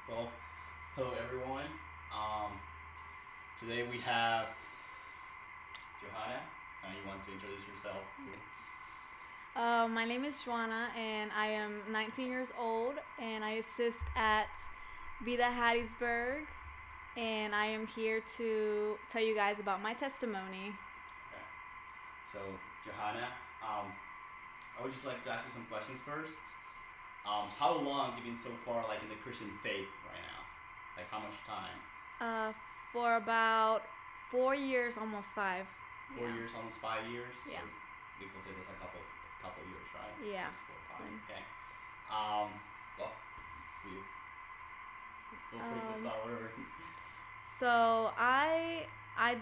Well, hello everyone. Um, Today we have Johanna. You want to introduce yourself? My name is Johanna, and I am 19 years old, and I assist at Vida Hattiesburg, and I am here to tell you guys about my testimony. Okay. So, Johanna, I would just like to ask you some questions first. How long have you been so far, like in the Christian faith right now? Like how much time? Uh, for about 4 years, almost 5. 4 years, almost 5 years. Yeah. So we could say that's a couple years, right? Yeah. That's 4 or It's 5. been- Okay. Well, feel free to start wherever. So I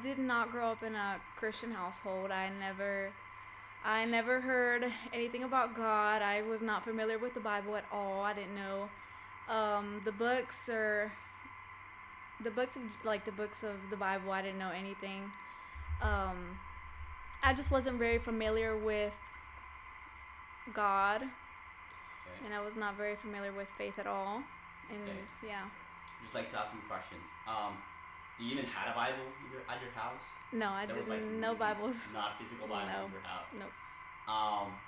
did not grow up in a Christian household. I never heard anything about God. I was not familiar with the Bible at all. I didn't know the books or the books of the Bible. I didn't know anything. I just wasn't very familiar with God, Okay. and I was not very familiar with faith at all. And Okay. yeah, Just like to ask some questions. Do you even had a Bible at your house? no, I There was didn't. No Bibles. not physical Bibles No. in your house. Nope. Um,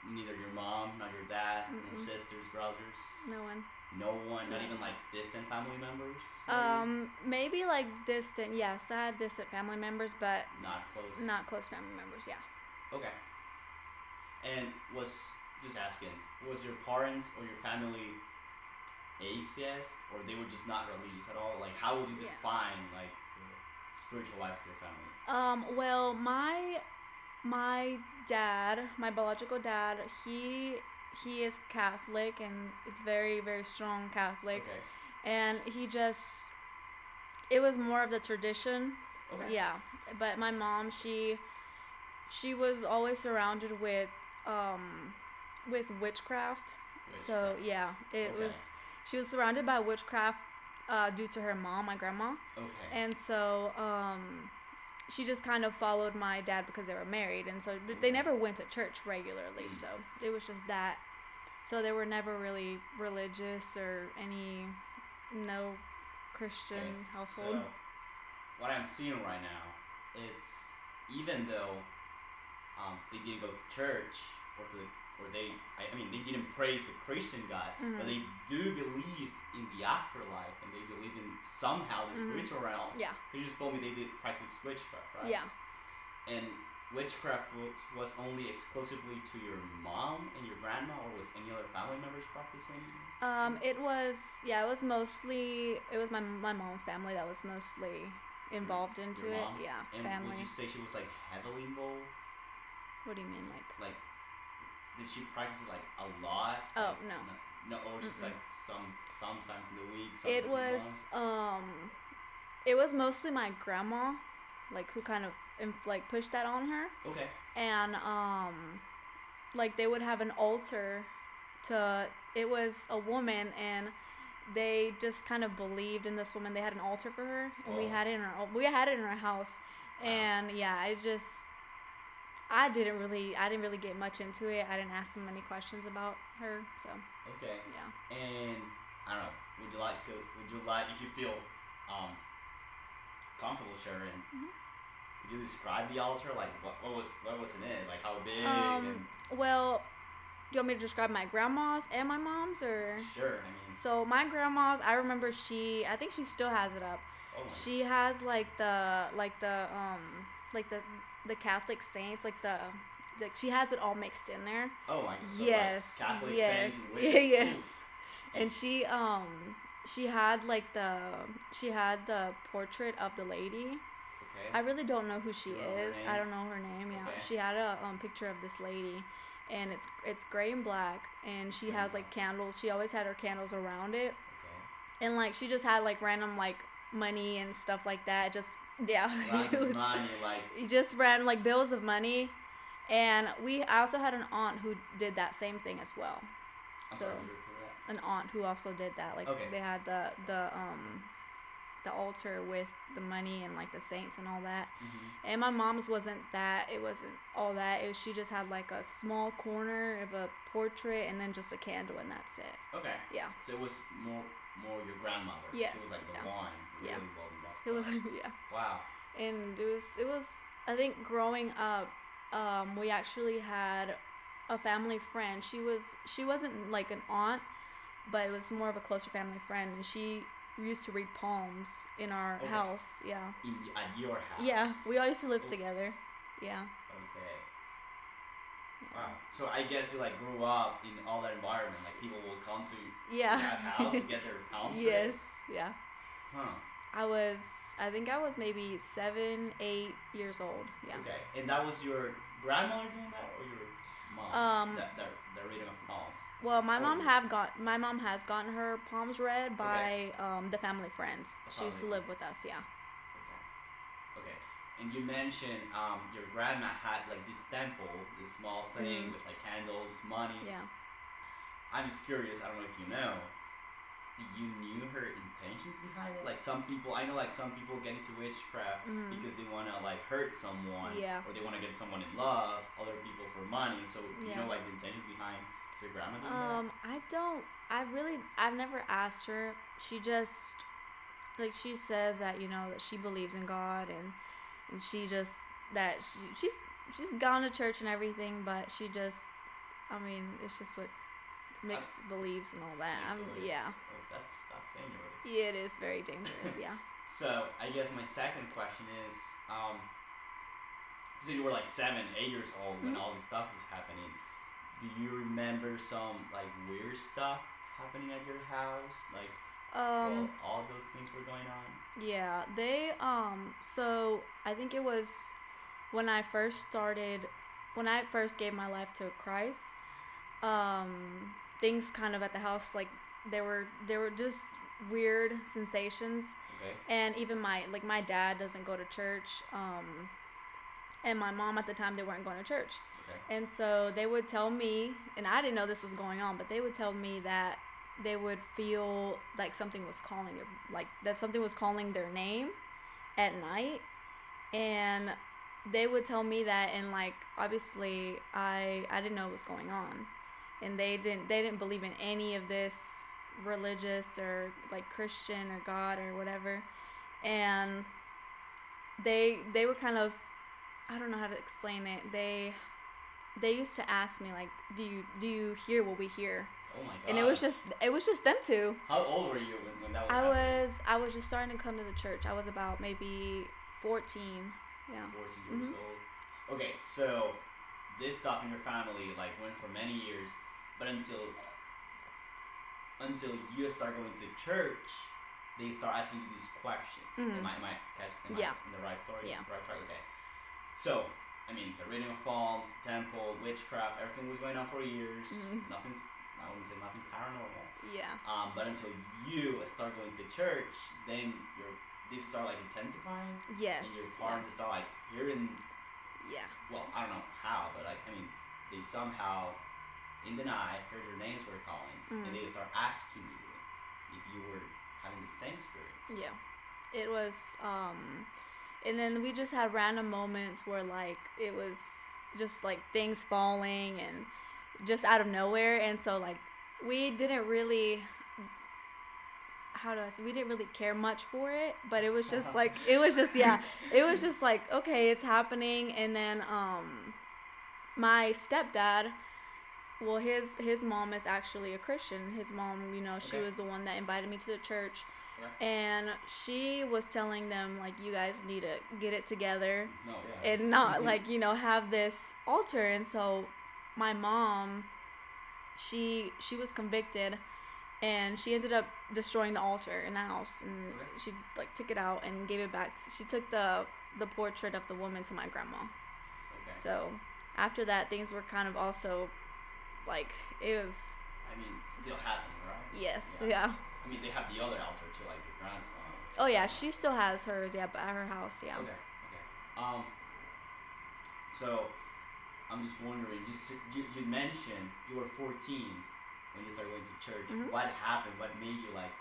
Neither your mom, not your dad, no Mm-mm. sisters, brothers. No one. No one, not No. even like distant family members. Maybe? Maybe like distant. Yes, I had distant family members, but Not close. not close family members. Yeah. Okay. And just asking, was your parents or your family atheist, or they were just not religious at all? Like, how would you Yeah. define like the spiritual life of your family? Well, my dad, my biological dad, he is Catholic, and it's very, very strong Catholic. Okay. And it was more of the tradition. Okay. Yeah. But my mom, she was always surrounded with witchcraft. So Witchcraft. yeah, Okay. she was surrounded by witchcraft due to her mom, my grandma. Okay. And so she just kind of followed my dad because they were married, and so but they never went to church regularly. Mm. So it was just that. So they were never really religious or no Christian Okay, household. So, what I'm seeing right now, it's even though they didn't go to church they didn't praise the Christian God, but they do believe in the afterlife and they believe in somehow the spiritual realm. Yeah. Because you just told me they did practice witchcraft, right? Yeah. And witchcraft was only exclusively to your mom and your grandma, or was any other family members practicing? It was my mom's family that was mostly involved into Your it. mom? Yeah, And family. would you say she was like heavily involved? What do you mean, like? Like, did she practice it like a lot? Oh, Like, no. No, or just like sometimes in the week. Sometimes It in the was month? it was mostly my grandma, like who kind of pushed that on her, Okay. and like they would have an altar it was a woman, and they just kind of believed in this woman. They had an altar for her, and we Oh. had it in our house, and yeah, I didn't really get much into it. I didn't ask them many questions about her, so Okay. yeah. And I don't know. Would you like if you feel comfortable sharing? Mhm. Could you describe the altar? Like what was in it? Like how big and Well, do you want me to describe my grandma's and my mom's, or? sure. I mean, So my grandma's, I remember I think she still has it up. oh my. She has like the Catholic saints, she has it all mixed in there. Oh my. So Yes, like Catholic yes, saints and witches. yes. Oof. And Jeez. she had the portrait of the lady. Okay. I really don't know who she You don't know her is. name? I don't know her name. Yeah, Okay. she had a picture of this lady, and it's gray and black, and she has like candles. She always had her candles around it, Okay. and like she just had like random like money and stuff like that. Just yeah, Random money, like just random like bills of money, and I also had an aunt who did that same thing as well. I'm So sorry, you repeat that. an aunt who also did that. Like Okay. they had the the altar with the money and like the saints and all that. Mm-hmm. And my mom's wasn't that. It wasn't all that. She just had like a small corner of a portrait and then just a candle, and that's it. Okay. Yeah. So it was more your grandmother. Yes. She was like the one really well invested. It was yeah. Wow. And it was I think growing up, we actually had a family friend. She wasn't like an aunt, but it was more of a closer family friend, and she used to read palms in our house. Yeah. At your house. Yeah, we all used to live together. Yeah. Okay. Yeah. Wow. So I guess you like grew up in all that environment. Like people will come to Yeah. that house to get their palms read. Yes. Yeah. Huh. I think I was maybe 7, 8 years old. Yeah. Okay. And that was your grandmother doing that, or your mom? The reading of palms. Well, my mom has gotten her palms read by the family friend. She used to live with us. Yeah. Okay. And you mentioned your grandma had like this temple, this small thing with like candles, money. Yeah. I'm just curious. I don't know if you know. You knew her intentions behind it. Like some people, I know like some people get into witchcraft because they want to like hurt someone, or they want to get someone in love. Other people for money. So do you know like the intentions behind your grandma doing that? I've never asked her. She just like she says that that she believes in God and she just that she's gone to church and everything, but she just it's just what mixed beliefs and all that. Yeah. Oh, that's dangerous. Yeah, it is very dangerous. Yeah. So I guess my second question is, you said you were like 7, 8 years old when all this stuff was happening. Do you remember some like weird stuff happening at your house? Like while all those things were going on? Yeah, they so I think it was when I first gave my life to Christ, things kind of at the house like there were just weird sensations. Okay. And even my dad doesn't go to church, and my mom at the time, they weren't going to church. Okay. And so they would tell me, and I didn't know this was going on, but they would tell me that they would feel like something was calling them, like that something was calling their name at night. And they would tell me that, and like obviously I didn't know what was going on. And they didn't believe in any of this religious or like Christian or God or whatever. And they were kind of, I don't know how to explain it. They used to ask me like, do you hear what we hear? Oh my god. And it was just them two. How old were you when that was happening? I was just starting to come to the church. I was about maybe 14. Yeah. 14 years old. Okay, so this stuff in your family like went for many years, but until you start going to church, they start asking you these questions. Am I in the right story? Yeah. Right track? Okay. So, I mean, the reading of palms, the temple, witchcraft, everything was going on for years. I wouldn't say nothing paranormal. Yeah. But until you start going to church, then these start like intensifying. Yes. And your parents start like hearing. Yeah. Well, I don't know how, but like they somehow in the night heard your names were calling, and they start asking you if you were having the same experience. Yeah. It was and then we just had random moments where like it was just like things falling and just out of nowhere, and so like we didn't really we didn't really care much for it, but it was just like it was just like okay, it's happening. And then my stepdad, well, his mom is actually a Christian. His mom, she was the one that invited me to the church. Okay. And she was telling them, like, you guys need to get it together. No, yeah. And not, like, have this altar. And so my mom, she was convicted, and she ended up destroying the altar in the house. And she, like, took it out and gave it back. She took the portrait of the woman to my grandma. Okay. So after that, things were kind of also, like, it was... I mean, still happening, right? Yes, yeah. I mean, they have the other altar too, like your grandson. Oh yeah, she still has hers, but at her house, yeah. Okay. So, I'm just wondering, you mentioned you were 14 when you started going to church. What happened? What made you like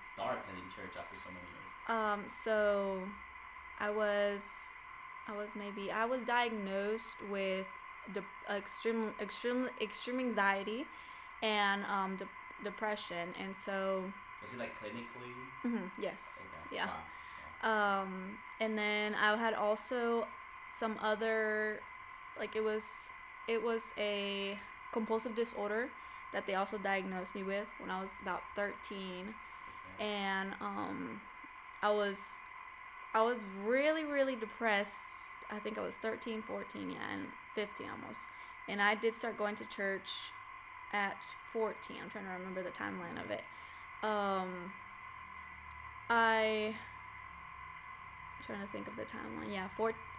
start attending church after so many years? So I was I was diagnosed with extreme anxiety and depression, and so Was it like clinically? yes, Okay. yeah. Wow. And then I had also some other, like it was a compulsive disorder that they also diagnosed me with when I was about 13, Okay. and I was I was really depressed. I think I was 13, 14, yeah, and 15 almost. And I did start going to church at 14. I'm trying to remember the timeline of it. I'm trying to think of the timeline. Yeah,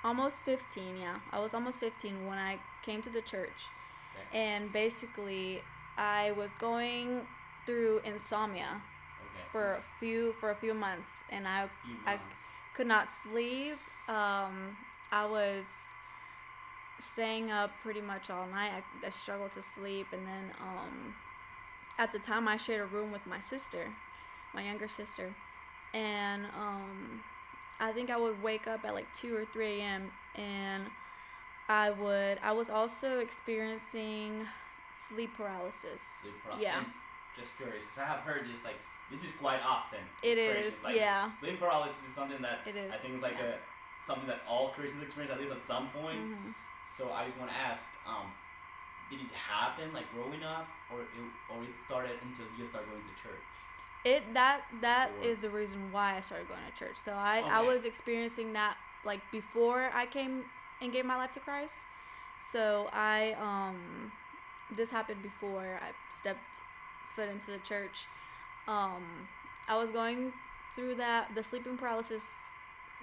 almost 15. Yeah, I was almost 15 when I came to the church, Okay. and basically I was going through insomnia Okay. for a few months, and Few I months. could not sleep. I was staying up pretty much all night. I struggled to sleep, and then at the time I shared a room with my sister, my younger sister, and I think I would wake up at like 2 or 3 a.m. and I was also experiencing sleep paralysis. Yeah. And just curious, because I have heard this, like, this is quite often. It with is, Christians. Like, yeah. Sleep paralysis is something that It is. I think is like yeah. something that all Christians experience at least at some point. Mm-hmm. So I just want to ask, did it happen like growing up, or it started until you started going to church? That Or- is the reason why I started going to church. So I Okay. was experiencing that like before I came and gave my life to Christ. So this happened before I stepped foot into the church. I was going through the sleeping paralysis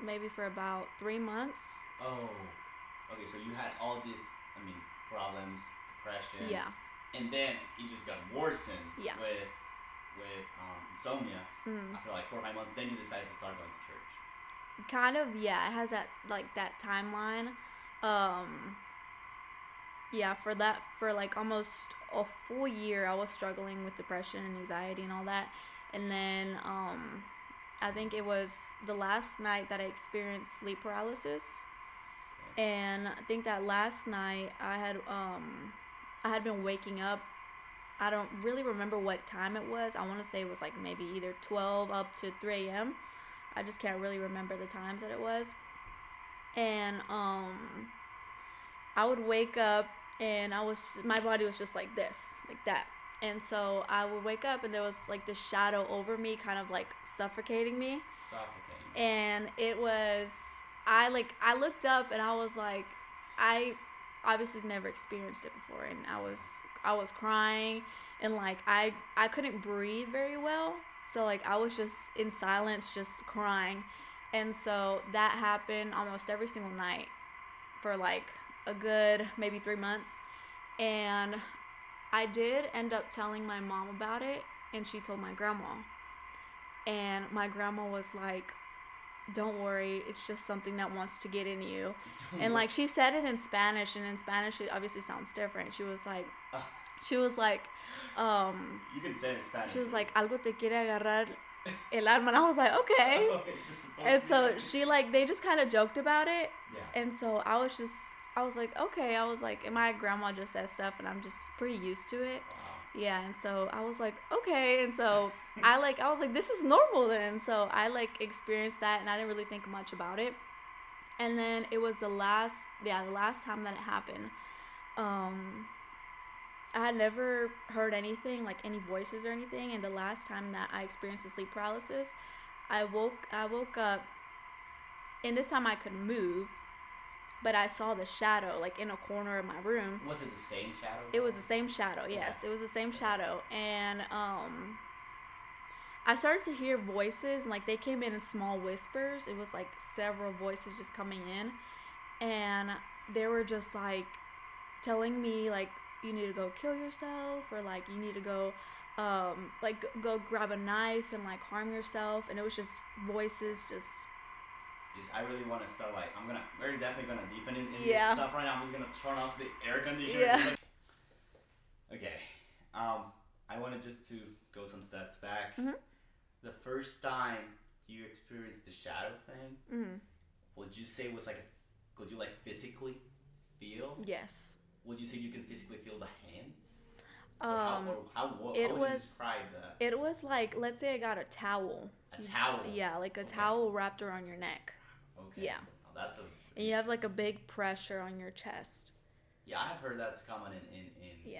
maybe for about 3 months. Oh, okay. So you had all these, problems, depression. Yeah. And then it just got worsened. Yeah. With insomnia. Mm. After like 4 or 5 months, then you decided to start going to church. Kind of, yeah. It has that timeline. Yeah, for like almost a full year I was struggling with depression and anxiety and all that. And then I think it was the last night that I experienced sleep paralysis. Okay. And I think that last night I had been waking up. I don't really remember what time it was. I want to say it was like maybe either 12 up to 3 a.m. I just can't really remember the times that it was. And I would wake up and my body was just like this, like that. And so I would wake up and there was like this shadow over me, kind of like suffocating me. Suffocating. And it was, I looked up and I was like, I obviously never experienced it before, and I was crying, and like I couldn't breathe very well, so like I was just in silence, just crying. And so that happened almost every single night for like a good maybe 3 months. And I did end up telling my mom about it, and she told my grandma. And my grandma was like, "Don't worry, it's just something that wants to get in you." And like she said it in Spanish, and in Spanish it obviously sounds different. She was like, You can say it in Spanish. she was like, "Algo te quiere agarrar el alma," and I was like, "Okay." Oh, is this supposed And to be so like- she like they just kind of joked about it, Yeah. and so I was like, okay. I was like, and my grandma just says stuff, and I'm just pretty used to it. Wow. Yeah, and so I was like, okay, and so I was like, this is normal then. So I like experienced that, and I didn't really think much about it. And then it was the last time that it happened. I had never heard anything, like any voices or anything, and the last time that I experienced the sleep paralysis, I woke up, and this time I could move, but I saw the shadow like in a corner of my room. Was it the same shadow? It was the same shadow, yes. Okay. It was the same shadow. And I started to hear voices, and like they came in small whispers. It was like several voices just coming in, and they were just like telling me like, you need to go kill yourself, or like you need to go go grab a knife and like harm yourself. And it was just voices just I really want to start like we're definitely gonna deepen in Yeah. this stuff right now. I'm just gonna turn off the air conditioner. Yeah. Okay. I wanted just to go some steps back. Mhm. the first time you experienced the shadow thing, would you say was like, could you like physically feel? Yes. Would you say you can physically feel the hands? How would you describe that? It was like, let's say I got a towel. A towel? Yeah, like a towel wrapped around your neck. Okay. Yeah. Oh, that's a. And you have like a big pressure on your chest. Yeah, I have heard that's common in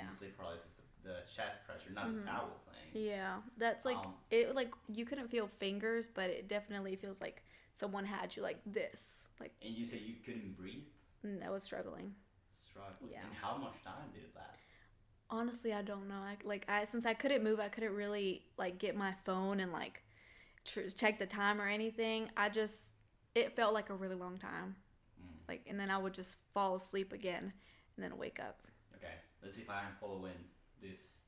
sleep paralysis, the chest pressure, not the towel thing. Yeah, that's like it. Like you couldn't feel fingers, but it definitely feels like someone had you like this. Like. And you said you couldn't breathe? I was struggling. Yeah. And how much time did it last? Honestly, I don't know. Since I couldn't move, I couldn't really like get my phone and like check the time or anything. It felt like a really long time. Like, and then I would just fall asleep again, and then wake up. Okay, let's see if I'm following this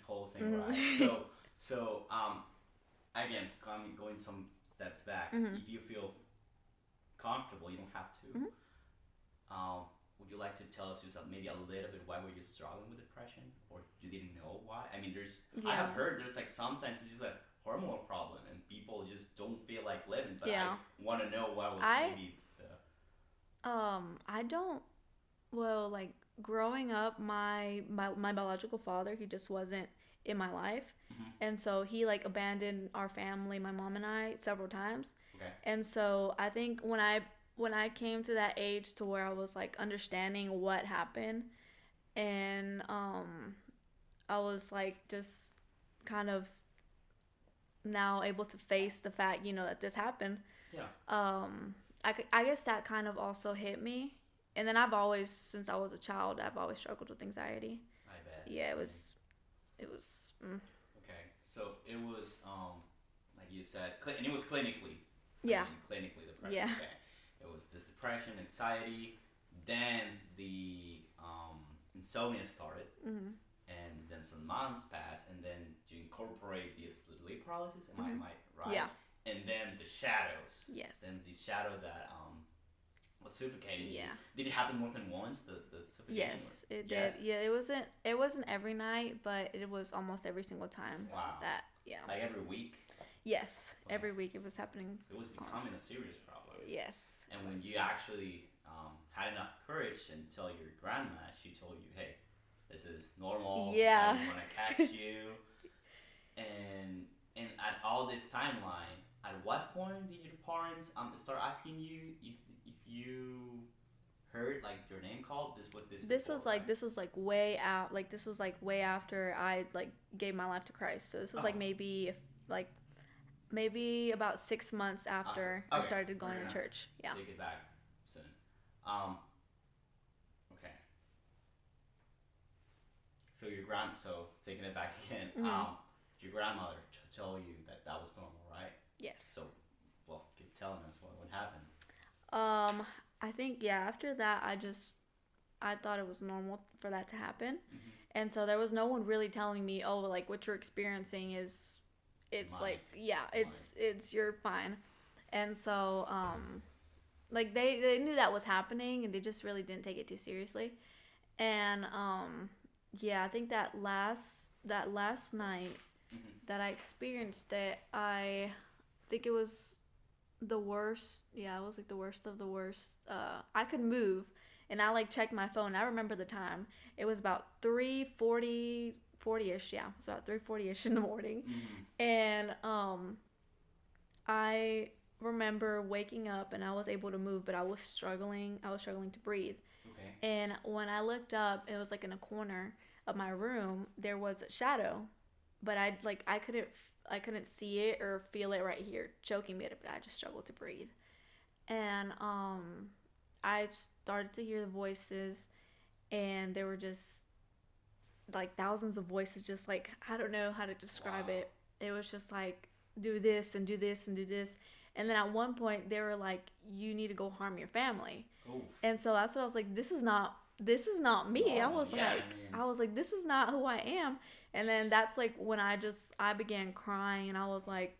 whole thing right. So again, going some steps back. If you feel comfortable, you don't have to. Would you like to tell us just maybe a little bit why were you struggling with depression, or you didn't know why? I mean, I have heard there's like sometimes it's just a hormonal problem and people just don't feel like living. But I want to know what was maybe the. I don't. Well, like growing up, my biological father, he just wasn't in my life, and so he like abandoned our family, my mom and I, several times. Okay. And so I think when I came to that age to where I was like understanding what happened, and I was like just kind of now able to face the fact, that this happened. Yeah. I guess that kind of also hit me, and then I've always, since I was a child, I've always struggled with anxiety. I bet. Yeah, it was. Okay, so it was like you said, and it was clinically. Yeah. Clinically depression. Yeah. Okay. It was this depression, anxiety, then the insomnia started, and then some months passed, and then you incorporate the sleep paralysis. Am I right? Yeah. And then the shadows. Yes. Then the shadow that was suffocating. Yeah. Did it happen more than once? The suffocation. Yes, it did. Yeah, it wasn't every night, but it was almost every single time. Wow. Like every week. Yes, every week it was happening. It was becoming a serious problem. Yes. And when you actually had enough courage and tell your grandma, she told you, hey, this is normal. Yeah. I don't want to catch you. And at all this timeline, at what point did your parents start asking you if you heard like your name called? This was way after I like gave my life to Christ. So this was maybe about 6 months after I started going to church. Yeah. Take it back soon. Okay. So taking it back again. Your grandmother told you that was normal, right? Yes. So, well, keep telling us what happened. I think after that I thought it was normal for that to happen. And so there was no one really telling me, oh, like what you're experiencing it's Mine. like it's you're fine. And so like they knew that was happening, and they just really didn't take it too seriously. And I think that last night that I experienced it, I think it was the worst. Yeah, it was like the worst of the worst. I could move, and I like checked my phone. I remember the time. It was about 3:40-ish. Yeah, it was about 3:40-ish in the morning. And I remember waking up and I was able to move, but I was struggling to breathe. Okay. And when I looked up, it was like in a corner of my room, there was a shadow, but I couldn't see it or feel it right here choking me, but I just struggled to breathe. And I started to hear the voices, and there were just like thousands of voices, just like, I don't know how to describe it. It was just like, do this and do this and do this. And then at one point they were like, you need to go harm your family. Oof. And so that's what I was like, this is not me. I was like, this is not who I am. And then that's like when I began crying, and I was like,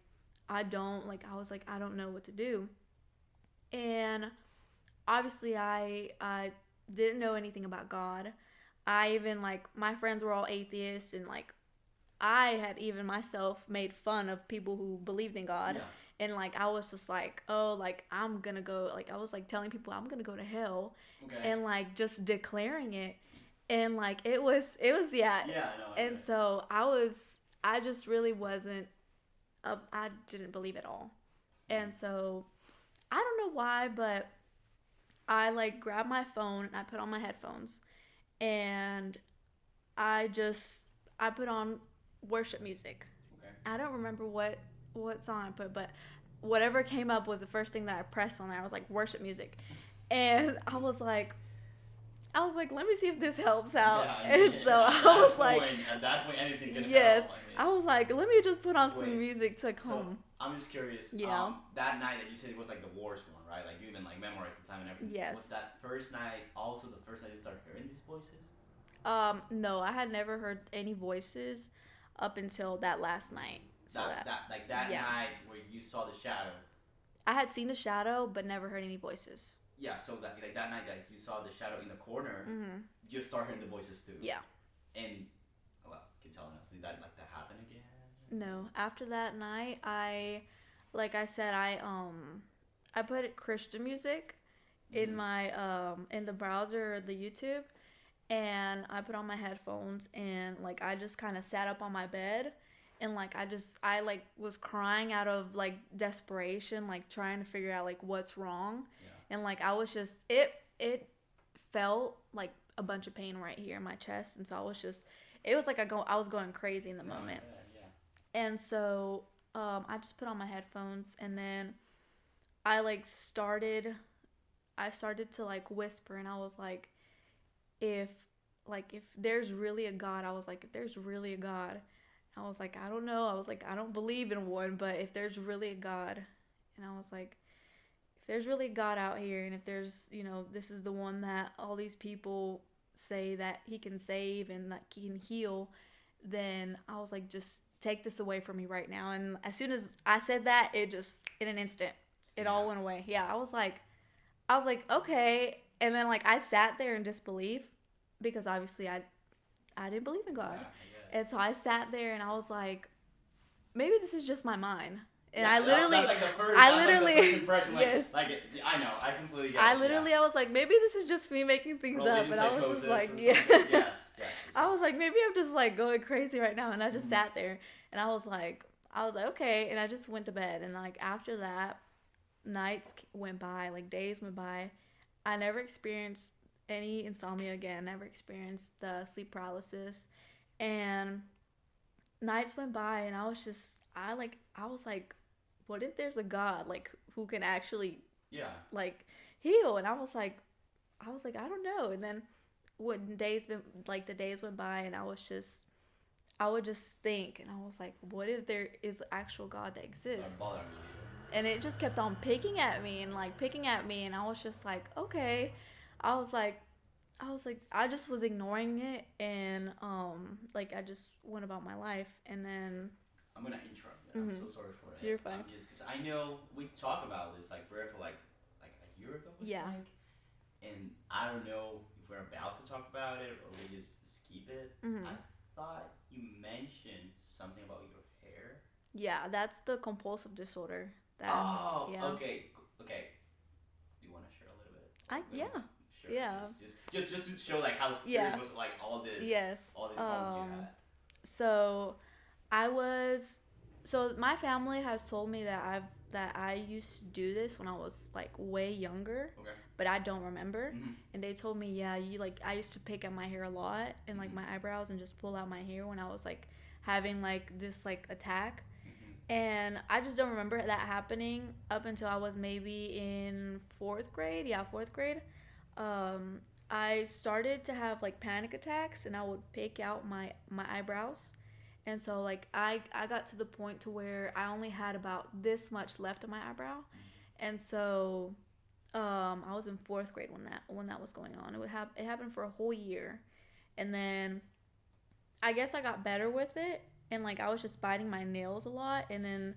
I don't know what to do. And obviously I didn't know anything about God. I even, like, my friends were all atheists, and like I had even myself made fun of people who believed in God. Yeah. And like I was just like, oh, like I'm gonna go, like I was like telling people I'm gonna go to hell. Okay. And like just declaring it. And like it was yeah. Yeah, I know. And so I just really wasn't I didn't believe it all. And so I don't know why, but I like grabbed my phone and I put on my headphones and I put on worship music. Okay. I don't remember what song I put, but whatever came up was the first thing that I pressed on there. I was like worship music. And I was like, let me see if this helps out. Yeah, and so I was like, at that point, anything can yes. help. I was like, let me just put on Wait, some music to calm. I'm just curious. Yeah. That night that you said it was like the worst one, right? Like you even like memorized the time and everything. Yes. Was that first night also the first night you started hearing these voices? No, I had never heard any voices up until that last night. So that night where you saw the shadow. I had seen the shadow, but never heard any voices. Yeah, so that night that you saw the shadow in the corner, you start hearing the voices too. Yeah. And well, can you tell us did that happen again? No, after that night, like I said, I put Christian music in my in the browser or the YouTube, and I put on my headphones and like I just kind of sat up on my bed. And like I like was crying out of like desperation, like trying to figure out like what's wrong. Yeah. And like I was just it felt like a bunch of pain right here in my chest, and so it was like I was going crazy in the moment. Yeah. And so I just put on my headphones, and then I started to like whisper, and I was like, if there's really a God, I was like, if there's really a God. I was like, I don't know. I was like, I don't believe in one, but if there's really a God, and I was like, if there's really a God out here, and if there's, this is the one that all these people say that he can save and that he can heal, then I was like, just take this away from me right now. And as soon as I said that, it just, in an instant, it all went away. Yeah, I was like, okay. And then like I sat there in disbelief because obviously I didn't believe in God. Yeah. And so I sat there and I was like, maybe this is just my mind. And yeah, I literally, that's like the first impression. Like, yes. I know, I completely get it. I was like, maybe this is just me making things up. And I was just like, yeah. Yes. I was like, maybe I'm just like going crazy right now. And I just sat there and I was like, okay. And I just went to bed. And like after that, nights went by, like days went by. I never experienced any insomnia again. Never experienced the sleep paralysis. And nights went by and I was like, what if there's a God like who can actually like heal? And I was like, I don't know. And then the days went by and I would just think, and I was like, what if there is actual God that exists? And it just kept on picking at me, and I was just like, okay. I just was ignoring it, and I just went about my life, and then I'm gonna interrupt you. I'm so sorry for it. You're fine. Just because I know we talked about this like prayer for like a year ago. I think. And I don't know if we're about to talk about it or we just skip it. I thought you mentioned something about your hair. Yeah, that's the compulsive disorder. Okay. Do you want to share a little bit? Yeah. Sure. Yeah. Just to show like how serious was like all this. Yes. All these problems you had. So my family has told me that I used to do this when I was like way younger. Okay. But I don't remember. And they told me, I used to pick at my hair a lot and like my eyebrows and just pull out my hair when I was like having like this like attack. And I just don't remember that happening up until I was maybe in fourth grade. Yeah, fourth grade. I started to have like panic attacks and I would pick out my eyebrows. And so like I got to the point to where I only had about this much left of my eyebrow. And so I was in fourth grade when that was going on. It happened for a whole year. And then I guess I got better with it. And like I was just biting my nails a lot. And then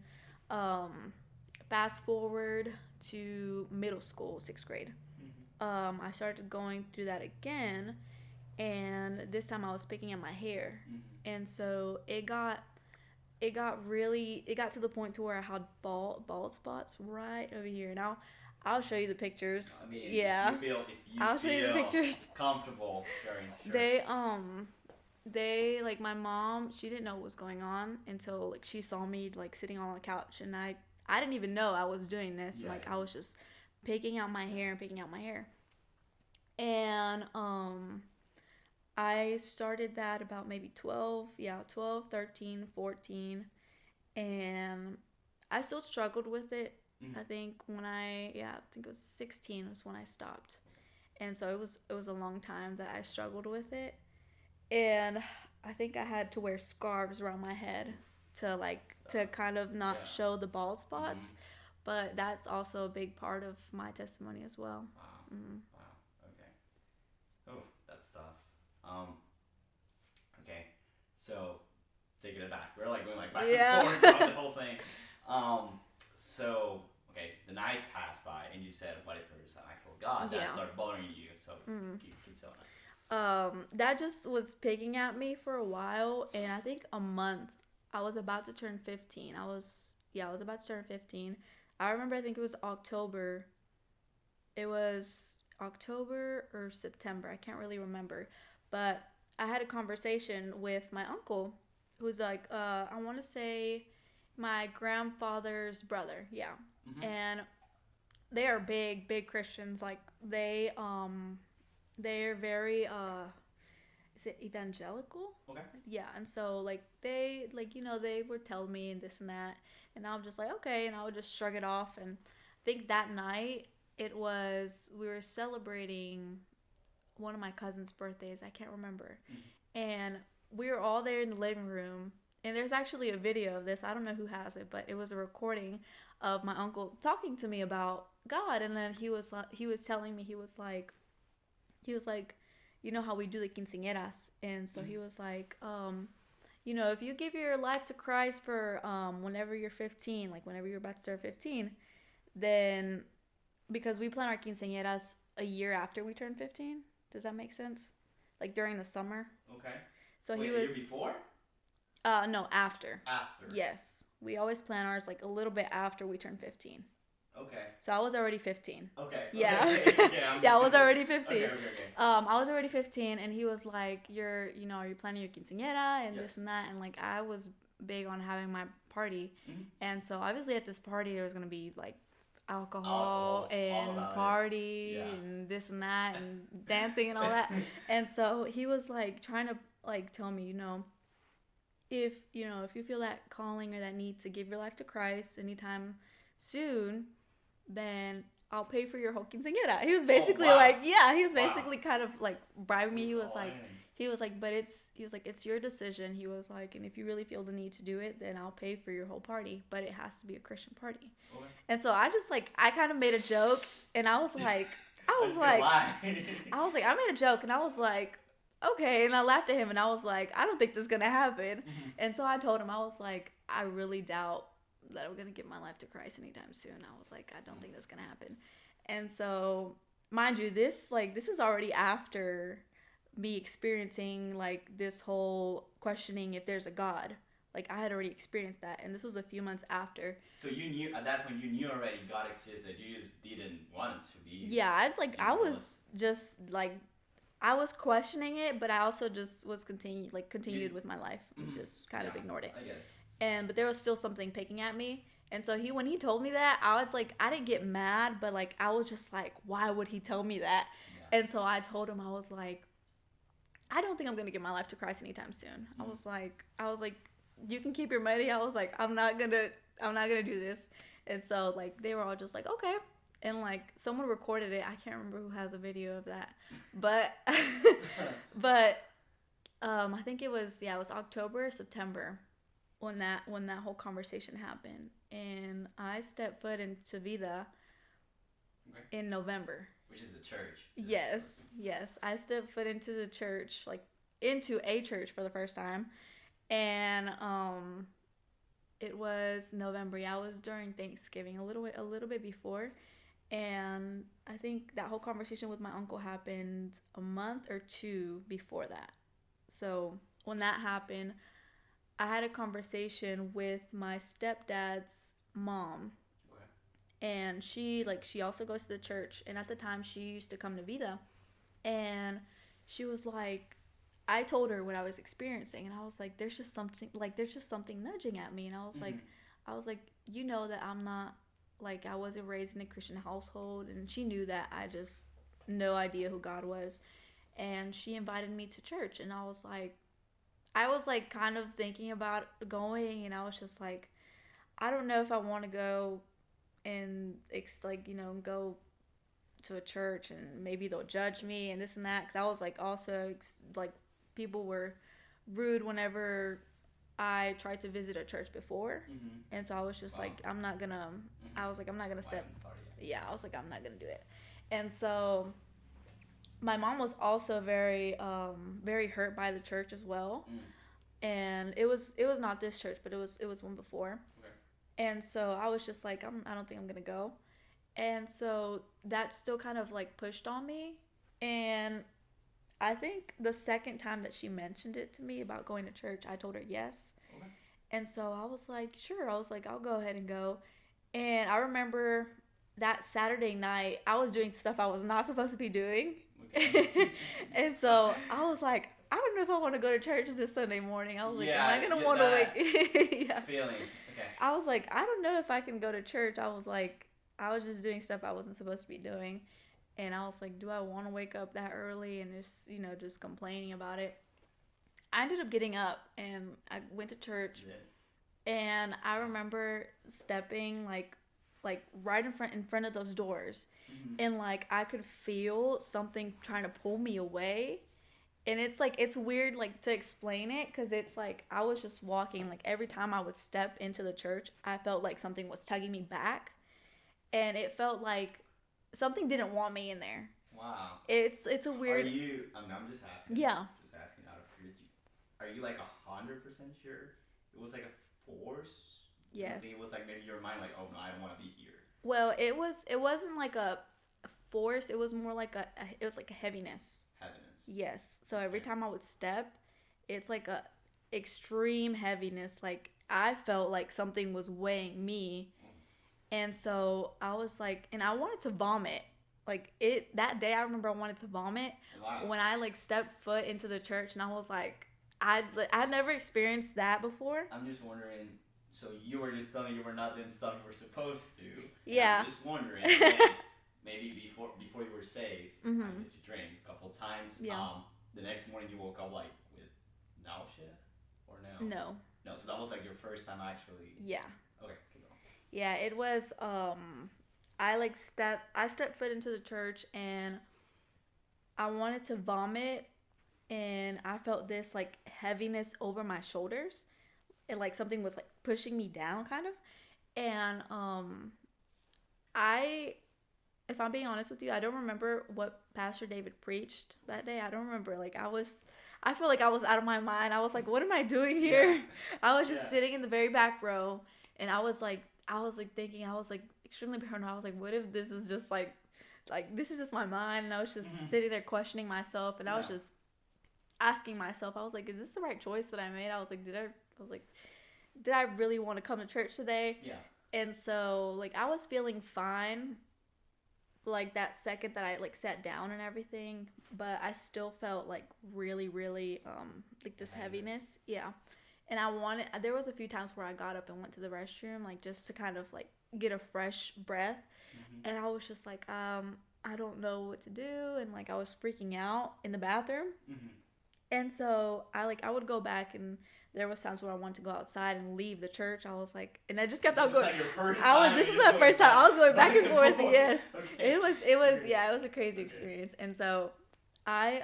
fast forward to middle school, 6th grade. I started going through that again. And this time I was picking at my hair. and so it got to the point to where I had bald spots right over here. Now I'll show you the pictures. I mean, yeah. if you I'll show you the pictures. Comfortable sharing. Sure. They like my mom, she didn't know what was going on until like she saw me like sitting on the couch, and I didn't even know I was doing this. Yeah, I was just picking out my hair. And I started that about maybe 12, 13, 14, and I still struggled with it. I think I think it was 16 was when I stopped. And so it was a long time that I struggled with it. And I think I had to wear scarves around my head to kind of not show the bald spots. But that's also a big part of my testimony as well. Wow. Wow. Okay. Oh, that's tough. Okay. So take it back. We're like going like back and forth throughout the whole thing. So okay, the night passed by, and you said, "What if there's an actual God that started bothering you?" So keep telling us. That just was picking at me for a while, and I think a month. I was about to turn 15. I was about to turn 15. I remember, I think it was October. It was October or September. I can't really remember. But I had a conversation with my uncle, who's like, I want to say my grandfather's brother. Yeah. And they are big Christians. Like, they're very, is it evangelical? Okay. Yeah. And so, like, they would tell me and this and that. And I'm just like, okay. And I would just shrug it off. And I think that night, we were celebrating one of my cousin's birthdays. I can't remember. And we were all there in the living room. And there's actually a video of this. I don't know who has it, but it was a recording of my uncle talking to me about God. And then he was telling me, he was like, you know how we do the quinceañeras. And so he was like, if you give your life to Christ for whenever you're 15, like whenever you're about to start 15, then, because we plan our quinceañeras a year after we turn 15. Does that make sense? Like during the summer. Okay. So Wait, he was. A year before? No, after. After. Yes. We always plan ours like a little bit after we turn 15. Okay. So I was already 15. Okay. Yeah. Yeah, I was already 15. Okay. I was already 15, and he was like, are you planning your quinceañera and this and that? And like, I was big on having my party. And so obviously at this party, there was going to be like alcohol and party and this and that and dancing and all that. And so he was like trying to like tell me, if you feel that calling or that need to give your life to Christ anytime soon, then I'll pay for your whole quinceañera. He was basically kind of like bribing me. He was like, but it's your decision. He was like, and if you really feel the need to do it, then I'll pay for your whole party, but it has to be a Christian party. Okay. And so I just I kind of made a joke, and I made a joke, and I was like, okay, and I laughed at him, and I was like, I don't think this is gonna happen. And so I told him, I was like, I really doubt that I'm gonna give my life to Christ anytime soon. I was like, I don't think that's gonna happen. And so, mind you, this is already after me experiencing like this whole questioning if there's a God. Like, I had already experienced that, and this was a few months after. So you knew at that point, you knew already God existed. You just didn't want it to be. Yeah, I was questioning it, but I also just was continued with my life, just kind of ignored it. I get it. But there was still something picking at me. And so when he told me that, I was like, I didn't get mad, but like, I was just like, why would he tell me that? Yeah. And so I told him, I was like, I don't think I'm going to give my life to Christ anytime soon. I was like, you can keep your money. I was like, I'm not going to do this. And so like, they were all just like, okay. And like, someone recorded it. I can't remember who has a video of that, but, I think it was October or September when that whole conversation happened, and I stepped foot into Vida in November, which is the church. Yes, I stepped foot into the church, like into a church for the first time, and it was November. Yeah, it was during Thanksgiving, a little bit before, and I think that whole conversation with my uncle happened a month or two before that. So when that happened, I had a conversation with my stepdad's mom. Okay. And she also goes to the church, and at the time she used to come to Vida, and she was like, I told her what I was experiencing, and I was like, there's just something nudging at me, and I was like, you know that I'm not, like, I wasn't raised in a Christian household, and she knew that I just no idea who God was, and she invited me to church, and I was like kind of thinking about going, and I was just like, I don't know if I want to go and go to a church and maybe they'll judge me and this and that, because I was like also like people were rude whenever I tried to visit a church before, and so I was just like, I'm not gonna. I was like, I'm not gonna step. Yeah, I was like, I'm not gonna do it, and so my mom was also very hurt by the church as well, and it was not this church, but it was one before, and so I was just like, I don't think I'm gonna go, and so that still kind of like pushed on me, and I think the second time that she mentioned it to me about going to church, I told her yes. Okay. And so I was like, sure. I was like, I'll go ahead and go. And I remember that Saturday night, I was doing stuff I was not supposed to be doing. Okay. And so I was like, I don't know if I want to go to church this Sunday morning. I was like, am I going to want to wake? Yeah. Feeling. Okay. I was like, I don't know if I can go to church. I was like, I was just doing stuff I wasn't supposed to be doing. And I was like, do I want to wake up that early and just complaining about it? I ended up getting up and I went to church. Yeah. And I remember stepping like right in front of those doors. Mm-hmm. And like I could feel something trying to pull me away. And it's weird like to explain it, because it's like I was just walking, like every time I would step into the church, I felt like something was tugging me back. And it felt like something didn't want me in there. Wow. It's a weird. Are you? I'm just asking. Yeah. Just asking out of curiosity. Are you like 100% sure it was like a force? Yes. I think it was like maybe your mind like, oh no, I don't want to be here. Well, it wasn't like a force. It was more like it was like a heaviness. Heaviness. Yes. So every time I would step, it's like a extreme heaviness. Like I felt like something was weighing me. And so I was like, and I wanted to vomit. Like that day, I remember I wanted to vomit. Wow. When I like stepped foot into the church, and I was like, I'd never experienced that before. I'm just wondering, so you were just telling me you were not doing stuff you were supposed to. Yeah. I'm just wondering, maybe before you were saved, I guess you drank a couple times. Yeah. The next morning you woke up like with nausea, or no? No. No, so that was like your first time actually. Yeah. Okay, keep going. Yeah, it was. I stepped foot into the church and I wanted to vomit, and I felt this like heaviness over my shoulders, and like something was like pushing me down, kind of. And if I'm being honest with you, I don't remember what Pastor David preached that day. I don't remember. Like I feel like I was out of my mind. I was like, what am I doing here? Yeah. I was just sitting in the very back row, and I was thinking, I was like extremely paranoid. I was like, what if this is just like this is just my mind? And I was just sitting there questioning myself, and I was just asking myself, I was like, is this the right choice that I made? I was like, did I really want to come to church today? Yeah. And so like I was feeling fine like that second that I like sat down and everything, but I still felt like really, really like this heaviness. Yeah. And there was a few times where I got up and went to the restroom, like just to kind of like get a fresh breath. Mm-hmm. And I was just like, I don't know what to do. And like I was freaking out in the bathroom. Mm-hmm. And so I would go back, and there was times where I wanted to go outside and leave the church. I was like, and I just kept on going. This is my first time. I was going back and forth. Yes. Okay. It was a crazy experience. And so I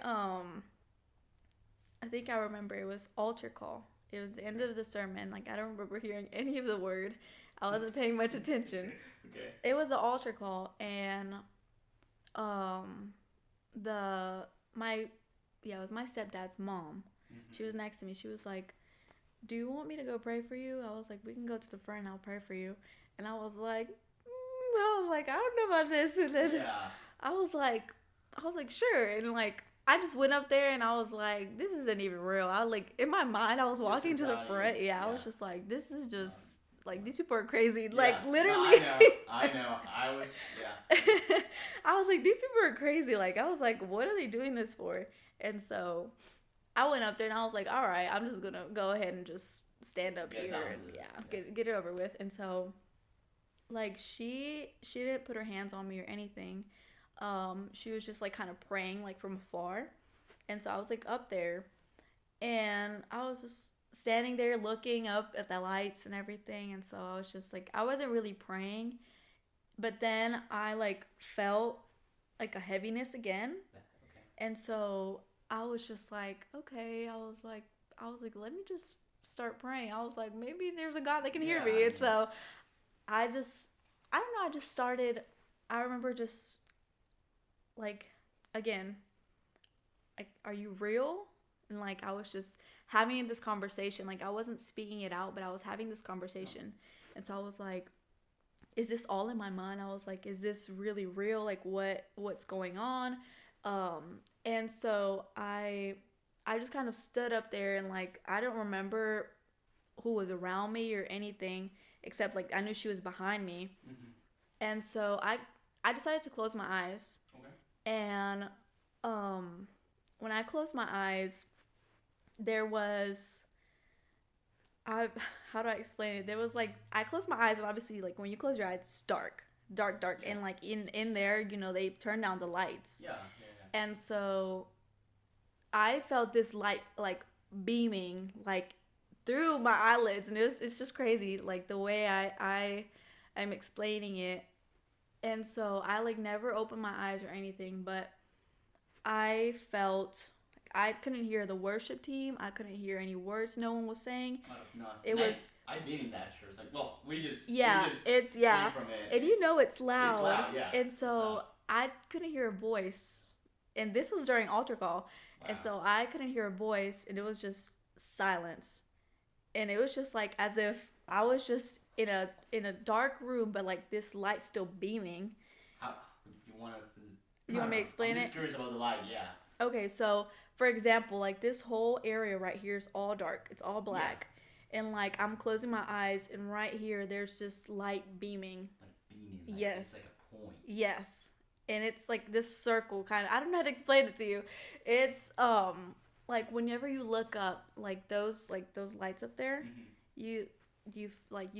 think I remember it was altar call. It was the end of the sermon. Like I don't remember hearing any of the word. I wasn't paying much attention. Okay. It was an altar call, and it was my stepdad's mom. Mm-hmm. She was next to me. She was like, do you want me to go pray for you? I was like, we can go to the front and I'll pray for you. And I was like, I don't know about this. And then I was like, sure. And like, I just went up there and I was like, this isn't even real. I like in my mind I was walking to the front. Yeah, I was just like, this is just like these people are crazy. Like literally. No, I know. I was I was like, these people are crazy. Like I was like, what are they doing this for? And so I went up there and I was like, all right, I'm just gonna go ahead and just stand up here and get it over with. And so like she didn't put her hands on me or anything. She was just like kind of praying like from afar. And so I was like up there and I was just standing there looking up at the lights and everything. And so I was just like, I wasn't really praying, but then I like felt like a heaviness again. Okay. And so I was just like, okay, I was like, let me just start praying. I was like, maybe there's a God that can hear me. And so I don't know, I just started, I remember just like, again, like, are you real? And like, I was just having this conversation. Like, I wasn't speaking it out, but I was having this conversation. And so I was like, is this all in my mind? I was like, is this really real? Like, what's going on? And so I just kind of stood up there and like, I don't remember who was around me or anything, except like I knew she was behind me. Mm-hmm. And so I decided to close my eyes. Okay. And when I closed my eyes, there was how do I explain it? There was like, I closed my eyes and obviously like when you close your eyes it's dark. Yeah. And like in there, you know, they turn down the lights. Yeah. And so I felt this light like beaming like through my eyelids, and it's just crazy like the way I'm explaining it. And so I like never opened my eyes or anything, but I felt like I couldn't hear the worship team. I couldn't hear any words no one was saying. I've been in that church. Like, well, we just it's came from it. And you know it's loud. It's loud, yeah. And so I couldn't hear a voice. And this was during altar call. Wow. And so I couldn't hear a voice, and it was just silence. And it was just like as if I was just in a dark room, but like this light still beaming. How you want us to? You want me to explain it? I'm just curious about the light. Yeah. Okay, so for example, like this whole area right here is all dark. It's all black, and like I'm closing my eyes, and right here there's just light beaming. Like beaming. Like, yes. It's like a point. Yes. And it's like this circle kind of, I don't know how to explain it to you. It's like whenever you look up like those lights up there, mm-hmm. you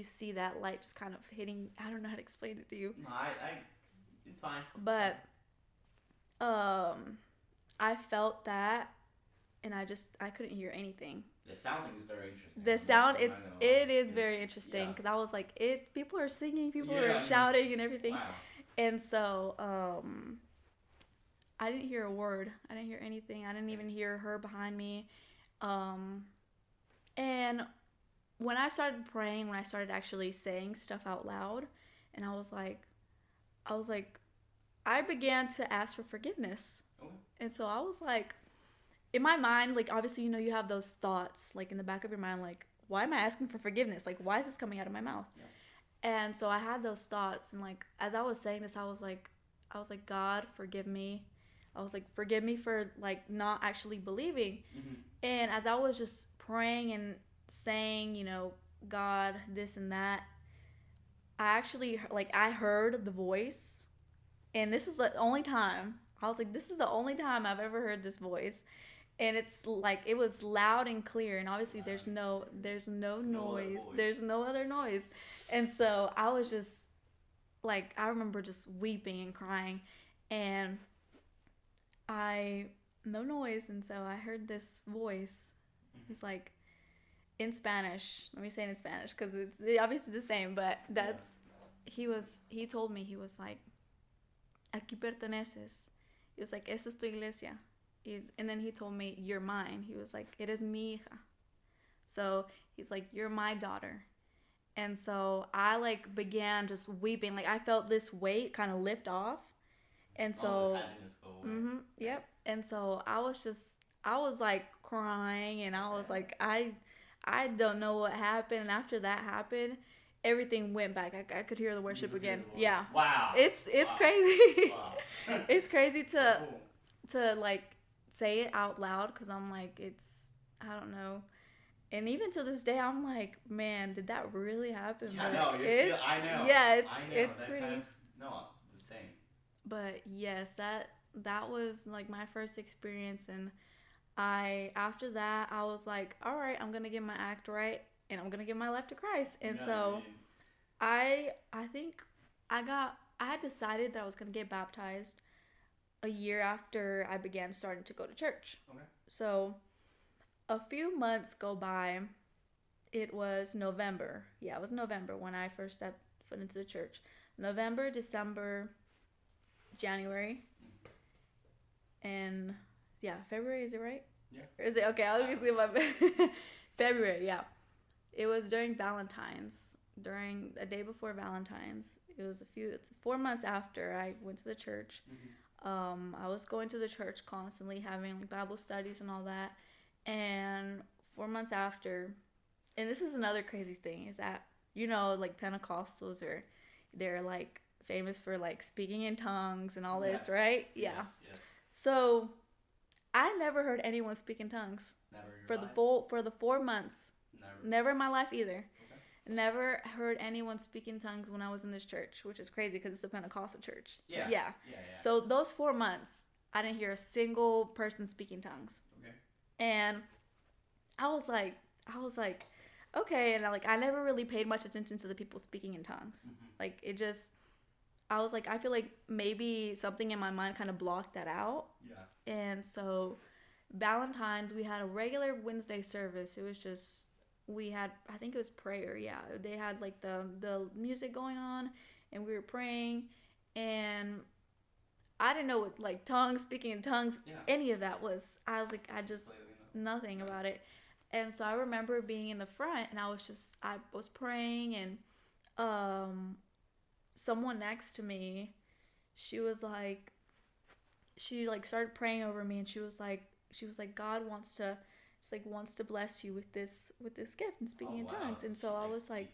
see that light just kind of hitting. I don't know how to explain it to you. No, it's fine. But I felt that, and I couldn't hear anything. The sound thing is very interesting. The sound it is very interesting because I was like, people are singing, people are shouting and everything. Wow. And so, I didn't hear a word. I didn't hear anything. I didn't even hear her behind me. And when I started praying, when I started actually saying stuff out loud, and I was like, I began to ask for forgiveness. Okay. And so I was like, in my mind, like, obviously, you know, you have those thoughts, like, in the back of your mind, like, why am I asking for forgiveness? Like, why is this coming out of my mouth? Yeah. And so I had those thoughts, and like as I was saying this, I was like, God, forgive me. I was like, forgive me for like not actually believing. Mm-hmm. And as I was just praying and saying, you know, God, this and that, I actually like I heard the voice, and this is the only time I was like, this is the only time I've ever heard this voice. And it's like it was loud and clear, and obviously there's no noise, there's no other noise. And so I was just like, I remember just weeping and crying, and no noise. And so I heard this voice. It's like in Spanish. Let me say it in Spanish because it's obviously the same, but he told me, he was like, aquí perteneces. He was like, esta es tu iglesia. And then he told me, you're mine. He was like, eres mi hija. So he's like, you're my daughter. And so I like began just weeping. Like I felt this weight kind of lift off. And so, yep. And so I was like crying, and I was like, I don't know what happened. And after that happened, everything went back. I could hear the worship again. Yeah. Wow. It's wow. crazy. Wow. It's crazy to like say it out loud because I'm like, I don't know. And even to this day, I'm like, man, did that really happen? Yeah, no, I know. Yeah, I know. it's That pretty. kind of, no, the same. But yes, that was like my first experience, and after that I was like, all right, I'm gonna get my act right, and I'm gonna give my life to Christ. And so I think I had decided that I was gonna get baptized a year after I began starting to go to church. Okay. So a few months go by. It was November. Yeah, it was November when I first stepped foot into the church. November, December, January, and yeah, February, is it right? Yeah. Or is it okay? I was gonna say my February. Yeah, it was during Valentine's, during a day before Valentine's. It's 4 months after I went to the church. I was going to the church constantly, having like Bible studies and all that, and 4 months after, and this is another crazy thing, is that like Pentecostals they're like famous for like speaking in tongues and all this, right? Yeah. Yes. So I never heard anyone speak in tongues. Never for the 4 months. Never in my life either. Okay. Never heard anyone speak in tongues when I was in this church, which is crazy because it's a Pentecostal church. Yeah. So those 4 months, I didn't hear a single person speak in tongues. Okay. And I was like, okay, and I never really paid much attention to the people speaking in tongues. Like it just. I was like, I feel like maybe something in my mind kind of blocked that out. Yeah. And so Valentine's, we had a regular Wednesday service. It was just, I think it was prayer. Yeah. They had like the music going on and we were praying, and I didn't know what like tongues, speaking in tongues, any of that was. I was like, nothing about it. And so I remember being in the front, and I was praying, and, someone next to me, she started praying over me, and she was like God wants to bless you with this gift and speaking in tongues. And so I was like,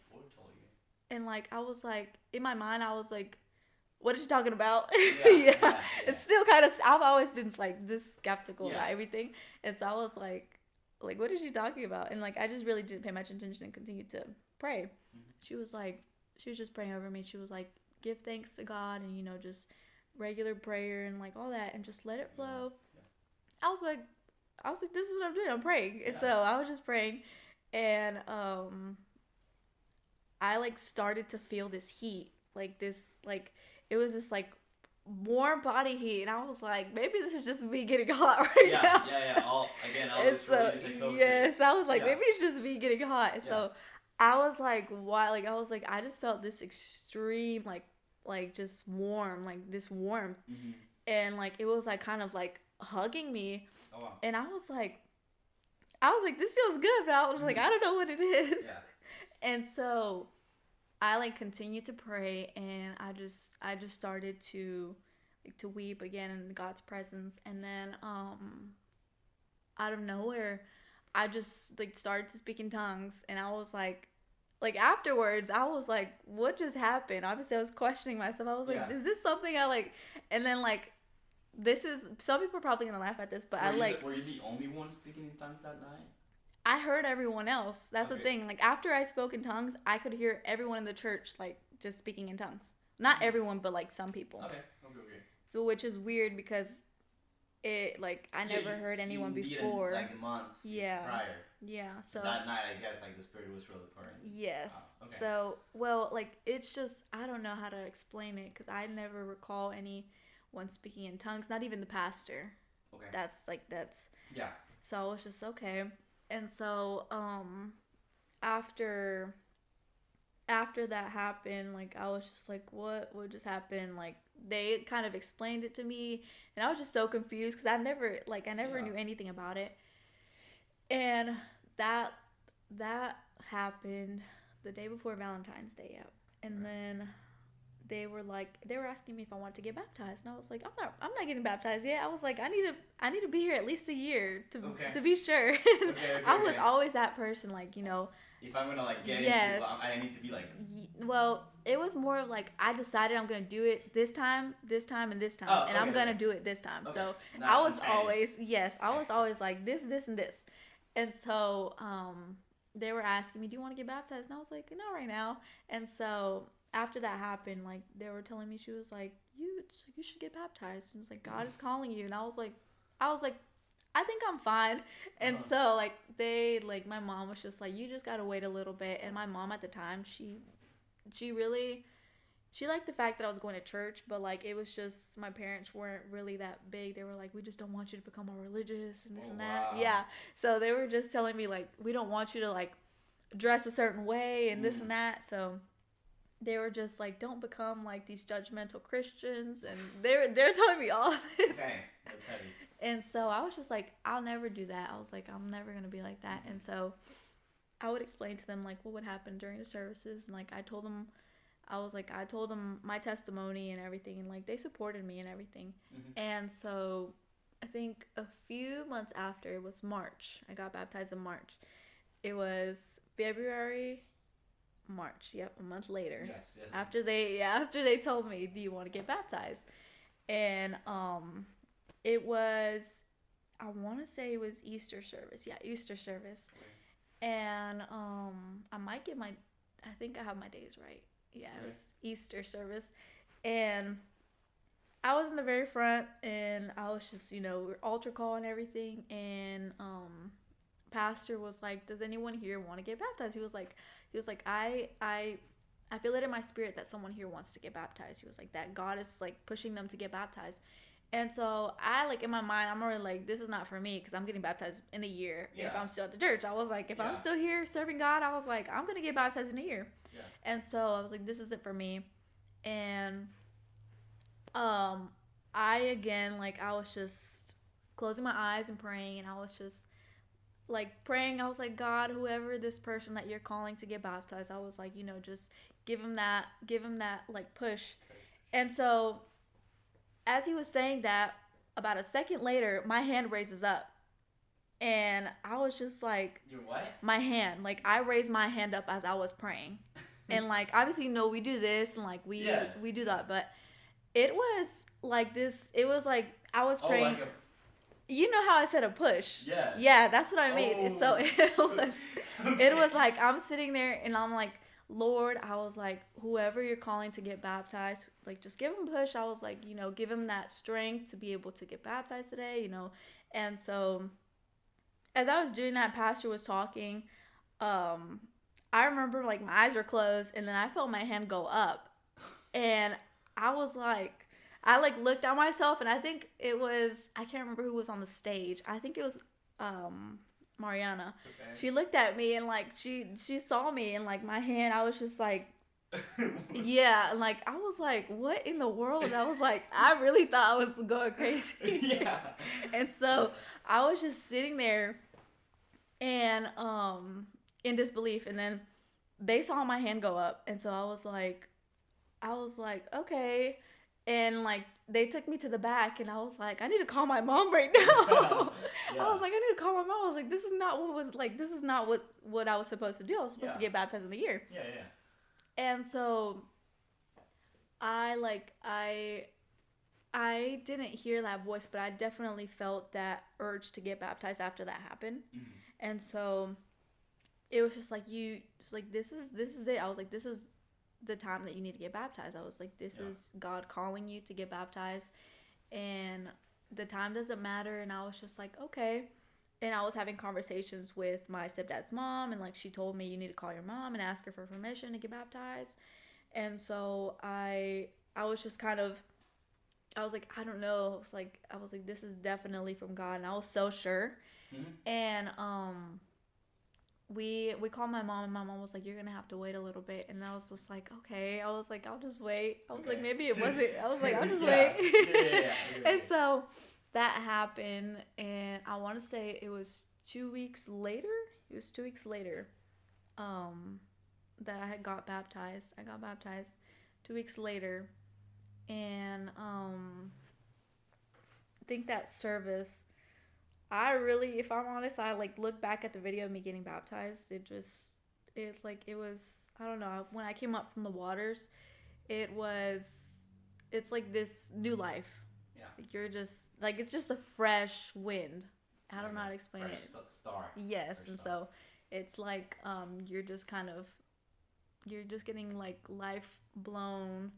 and like I was like, in my mind I was like, what is she talking about? Yeah. It's still kind of, I've always been like this skeptical about everything, and so I was like what is she talking about? And like I just really didn't pay much attention and continued to pray. She was just praying over me. She was like, give thanks to God, and just regular prayer and like all that, and just let it flow. I was like, this is what I'm doing. I'm praying. And so I was just praying, and I like started to feel this heat, like this, like it was this like warm body heat, and I was like, maybe this is just me getting hot right now. All this religious psychosis. Yes, I was like, maybe it's just me getting hot. And so I was like, why? Like I was like, I just felt this extreme like just warm, like this warmth, and like it was like kind of like hugging me. Oh, wow. And I was like, this feels good, but I was like, I don't know what it is. Yeah. And so I like continued to pray, and I just started to weep again in God's presence. And then out of nowhere, I just like started to speak in tongues, and I was like afterwards, I was like, what just happened? Obviously I was questioning myself. I was like, is this something I like? And then like, this is, some people are probably gonna laugh at this, but were you the only one speaking in tongues that night? I heard everyone else. That's the thing. Like after I spoke in tongues, I could hear everyone in the church like just speaking in tongues. Not everyone, but like some people. Okay. So which is weird because it like I never heard anyone before. Like months prior. Yeah. So that night, I guess like the spirit was really pouring. Yes. Okay. So like it's just, I don't know how to explain it, because I never recall anyone speaking in tongues. Not even the pastor. Okay. That's. Yeah. So I was just okay. And so, after that happened, like, I was just like, what just happened? Like, they kind of explained it to me, and I was just so confused, because I never knew anything about it. And that happened the day before Valentine's Day, and then they were asking me if I wanted to get baptized, and I was like, I'm not getting baptized yet. I was like, I need to be here at least a year to be sure. I was always that person, like, if I'm gonna like get Yes. into, I need to be like. Well, it was more of like I decided I'm gonna do it this time, and this time, Oh, and okay, I'm gonna okay. do it this time. Okay. So Not I was spontaneous. always yes, I Okay. was always like this, and this, and so they were asking me, "Do you want to get baptized?" And I was like, "Not right now." And so after that happened, like they were telling me, she was like, "You should get baptized." And it was like God is calling you, and I was like, I think I'm fine. And so like my mom was just like, you just gotta wait a little bit. And my mom at the time, she really she liked the fact that I was going to church, but like it was just my parents weren't really that big. They were like, we just don't want you to become more religious and this and that. Wow. Yeah. So they were just telling me like, we don't want you to like dress a certain way and this and that. So they were just like, don't become like these judgmental Christians, and they're telling me all this. Okay, that's heavy. And so I was just like, I'll never do that. I was like, I'm never gonna be like that. And so I would explain to them like what would happen during the services, and like I told them my testimony and everything, and like they supported me and everything. And so I think a few months after, it was March. I got baptized in March. It was February, March. Yep, a month later. Yes. After they told me, do you want to get baptized? And it was, I want to say it was Easter service. Yeah, Easter service. Okay. And I think I have my days right. Yeah, it was Easter service. And I was in the very front, and I was just, we're altar call and everything. And pastor was like, does anyone here want to get baptized? He was like, I feel it in my spirit that someone here wants to get baptized. He was like, that God is like pushing them to get baptized. And so I, like, in my mind, I'm already like, this is not for me, because I'm getting baptized in a year if I'm still at the church. I was like, if I'm still here serving God, I was like, I'm going to get baptized in a year. Yeah. And so I was like, this isn't for me. And I was just closing my eyes and praying, and I was just like praying. I was like, God, whoever this person that you're calling to get baptized, I was like, just give him that like push. And so as he was saying that, about a second later, my hand raises up. And I was just like... Your what? My hand. Like, I raised my hand up as I was praying. And, like, obviously, we do this, and, like, we do that. But it was like this... It was like, I was praying... like You know how I said a push? Yes. Yeah, that's what I mean. So, it was like, I'm sitting there, and I'm like... Lord, I was like, whoever you're calling to get baptized, like, just give him a push. I was like, give him that strength to be able to get baptized today, And so, as I was doing that, pastor was talking. I remember, like, my eyes were closed, and then I felt my hand go up. And I was like, I, like, looked at myself, and I think it was, I can't remember who was on the stage. I think it was, Mariana. Okay. She looked at me, and like she saw me, and like my hand, I was just like, yeah, and like I was like, what in the world? And I was like, I really thought I was going crazy. Yeah. And so I was just sitting there, and in disbelief, and then they saw my hand go up, and so I was like, okay. And, like, they took me to the back, and I was like, I need to call my mom right now. Yeah. I was like, I need to call my mom. I was like, this is not what I was supposed to do. I was supposed to get baptized in a year. Yeah. And so, I didn't hear that voice, but I definitely felt that urge to get baptized after that happened. Mm-hmm. And so, it was just like, this is it. I was like, this is the time that you need to get baptized. I was like, this is God calling you to get baptized, and the time doesn't matter. And I was just like, okay. And I was having conversations with my stepdad's mom, and like she told me, you need to call your mom and ask her for permission to get baptized. And so I was just kind of, I was like, I don't know. I was like, this is definitely from God, and I was so sure. Mm-hmm. And we called my mom, and my mom was like, you're gonna have to wait a little bit. And I was just like, okay. I was like, I'll just wait. I was like, maybe it wasn't. I was like, I'll just wait. Yeah. And so that happened, and I want to say it was 2 weeks later. It was 2 weeks later that I had got baptized. I got baptized 2 weeks later, and I think that service, I really, if I'm honest, I like look back at the video of me getting baptized. It's like it was. I don't know. When I came up from the waters, it was. It's like this new life. Yeah. Like you're just like it's just a fresh wind. I don't know how to explain fresh it. Star. Yes, Fresh and start. so it's like you're just kind of you're just getting like life blown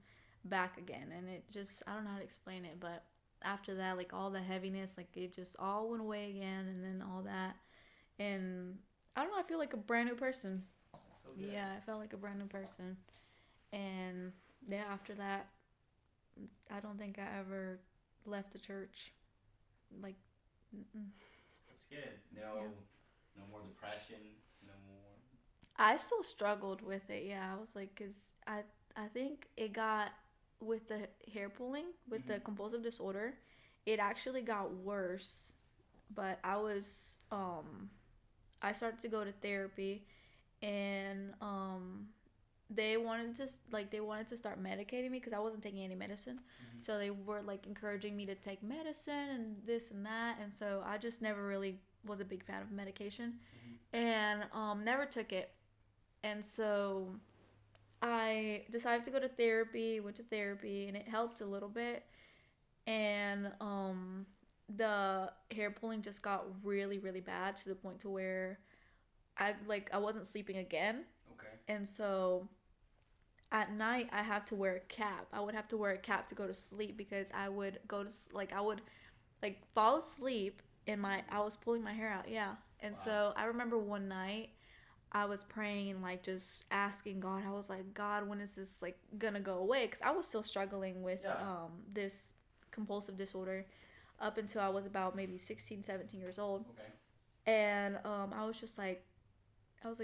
back again, and it just I don't know how to explain it, but after that, like all the heaviness, like it just all went away again, and then all that, and I don't know, I feel like a brand new person. That's so good. Yeah, I felt like a brand new person, and yeah, after that, I don't think I ever left the church. Like, mm-mm. That's good. Yeah. No more depression. No more. I still struggled with it. Yeah, I was like, cause I think it got with the hair pulling with the Mm-hmm. compulsive disorder, it actually got worse. But I started to go to therapy, and they wanted to start medicating me because I wasn't taking any medicine. Mm-hmm. So they were like encouraging me to take medicine and this and that, and so I just never really was a big fan of medication, Mm-hmm. and never took it. And so I decided to go to therapy, went to therapy, and it helped a little bit. And the hair pulling just got really, really bad to the point to where I wasn't sleeping again. Okay. And so at night I have to wear a cap. I would have to wear a cap to go to sleep because I would I would like fall asleep and my I was pulling my hair out. Yeah. And Wow. so I remember one night I was praying and like just asking God. I was like, God, when is this like gonna go away? Because I was still struggling with Yeah. this compulsive disorder up until I was about maybe 16, 17 years old. Okay. And I was just like, I was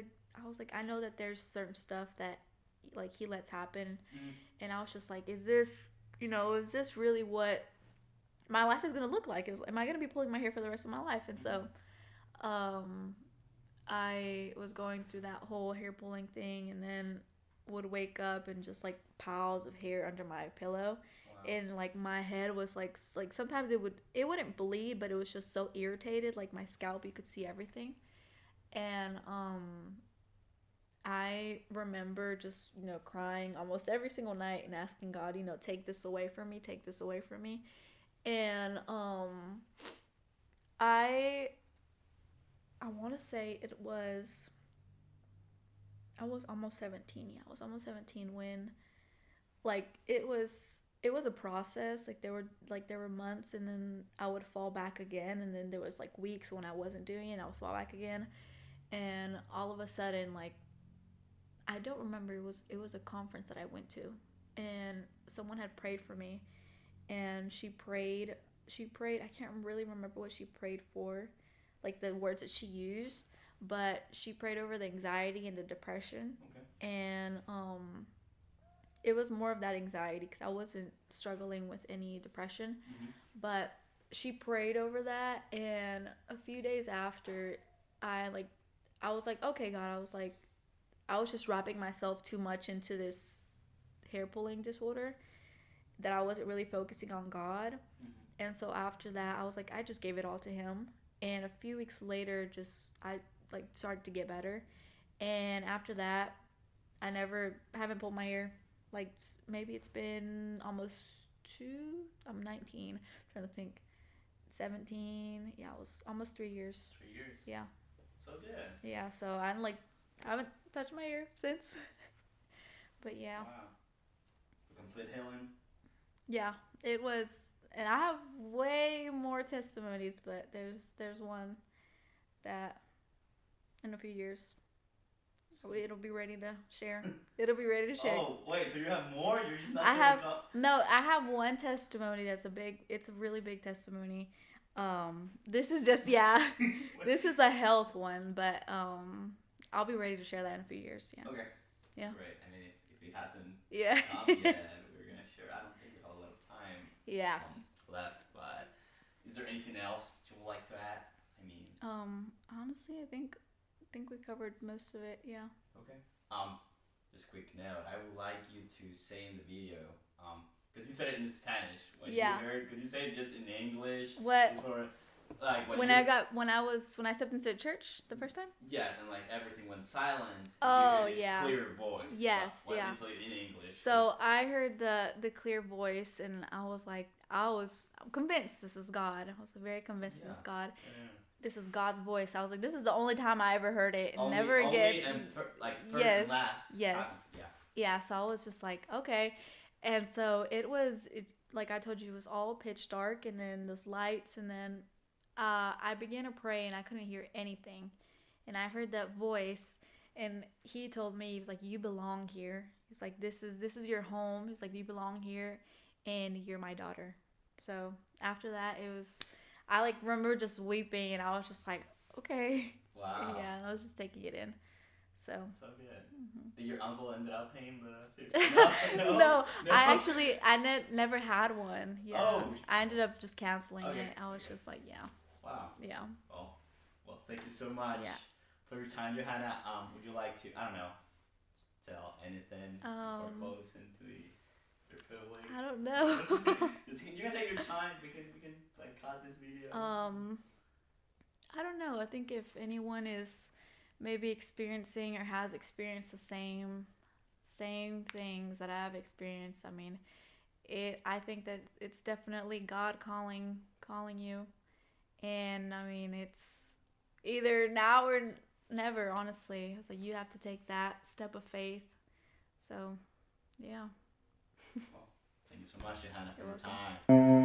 like, I know that there's certain stuff that like He lets happen, Mm-hmm. and I was just like, is this really what my life is gonna look like? Am I gonna be pulling my hair for the rest of my life? And so, um, I was going through that whole hair pulling thing, and then would wake up and just like piles of hair under my pillow, Wow. and like my head was like sometimes it wouldn't bleed, but it was just so irritated, like my scalp, you could see everything. And I remember just crying almost every single night and asking God, take this away from me, take this away from me. And I I want to say I was almost 17. Yeah, I was almost 17 when like it was a process. There were months, and then I would fall back again, and then there was like weeks when I wasn't doing it and I would fall back again. And all of a sudden, like, I don't remember, it was a conference that I went to, and someone had prayed for me, and she prayed. I can't really remember what she prayed for, like the words that she used, but she prayed over the anxiety and the depression. Okay. And it was more of that anxiety because I wasn't struggling with any depression, Mm-hmm. but she prayed over that. And a few days after, I like I was like, okay, God, I was just wrapping myself too much into this hair pulling disorder that I wasn't really focusing on God. Mm-hmm. And so after that, I was like, I just gave it all to Him. And a few weeks later, just I like started to get better. And after that, I never haven't pulled my hair. Like maybe it's been almost two. I'm 19. I'm trying to think. 17. Yeah, it was almost 3 years. 3 years. Yeah. So good. Yeah. So I haven't touched my hair since. But yeah. Wow. A complete healing. Yeah, it was, and I have way more testimonies, but there's one that in a few years it'll be ready to share. It'll be ready to share. Oh wait, so you have more? You're just not. I have Up. no. I have one testimony that's It's a really big testimony. This is just yeah. This is a health one, but I'll be ready to share that in a few years. Yeah. Okay. Yeah. Great. I mean, if it hasn't Yeah. come yet, we're gonna share. I don't think we have a lot of time Yeah. left, but is there anything else you would like to add? I mean. Honestly, I think we covered most of it. Yeah. Okay. Just quick note. I would like you to say in the video, because you said it in Spanish. When Yeah. you heard, could you say it just in English? What? Just for Like when I stepped into church the first time. Yes, and like everything went silent. Oh, you hear this clear voice. Yes, what yeah. They tell you in English. So I heard the clear voice, and I was convinced this is God. I was very convinced this is God. Yeah. This is God's voice. I was like, this is the only time I ever heard it. Only, Never again. Only and first and last. Yes. Yeah. Yeah. So I was just like, okay. And so it's like I told you, it was all pitch dark, and then those lights, and then I began to pray, and I couldn't hear anything. And I heard that voice, and he told me, he was like, you belong here. He's like, this is your home. He's like, you belong here, and you're my daughter. So after that, I like remember just weeping, and I was just like, okay. Wow. Yeah, I was just taking it in. So good. Mm-hmm. Did your uncle ended up paying the 50? No. I never had one. Yeah. Oh. I ended up just canceling it. I was just like, yeah. Wow. Yeah. Well, thank you so much for your time, Johanna. Would you like to, I don't know, tell anything before close into your privilege? I don't know. You can take your time. We can like cut this video. I don't know. I think if anyone is maybe experiencing or has experienced the same things that I've experienced, I mean, I think that it's definitely God calling you, and I mean, it's either now or never. Honestly, it's like you have to take that step of faith. So, yeah. Well, thank you so much, Johanna, for your time.